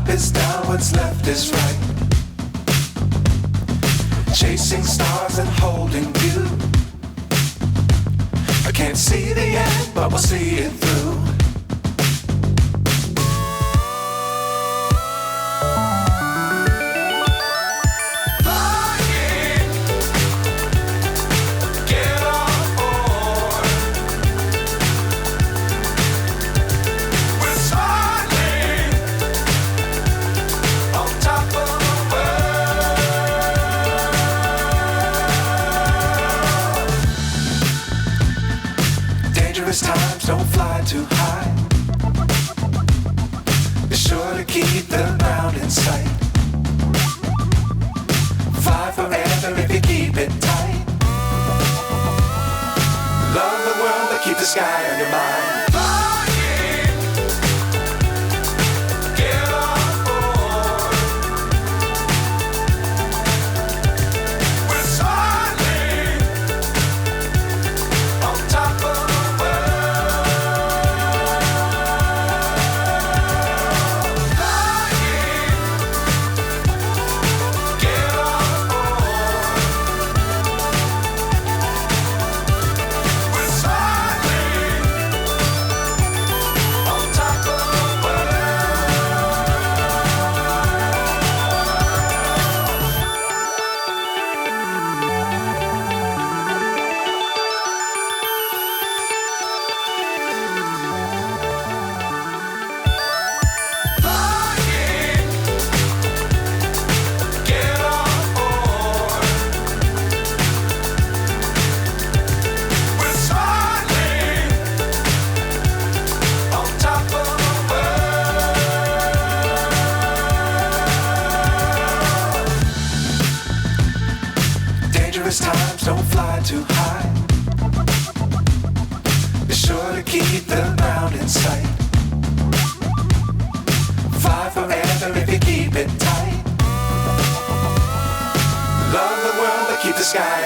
up is down, what's left is right. Chasing stars and holding you. I can't see the end, but we'll see it through. Times don't fly too high. Be sure to keep the ground in sight. Fly forever if you keep it tight. Love the world but keep the sky on your mind. Times don't fly too high. Be sure to keep the ground in sight. Fly forever if you keep it tight. Love the world but keep the sky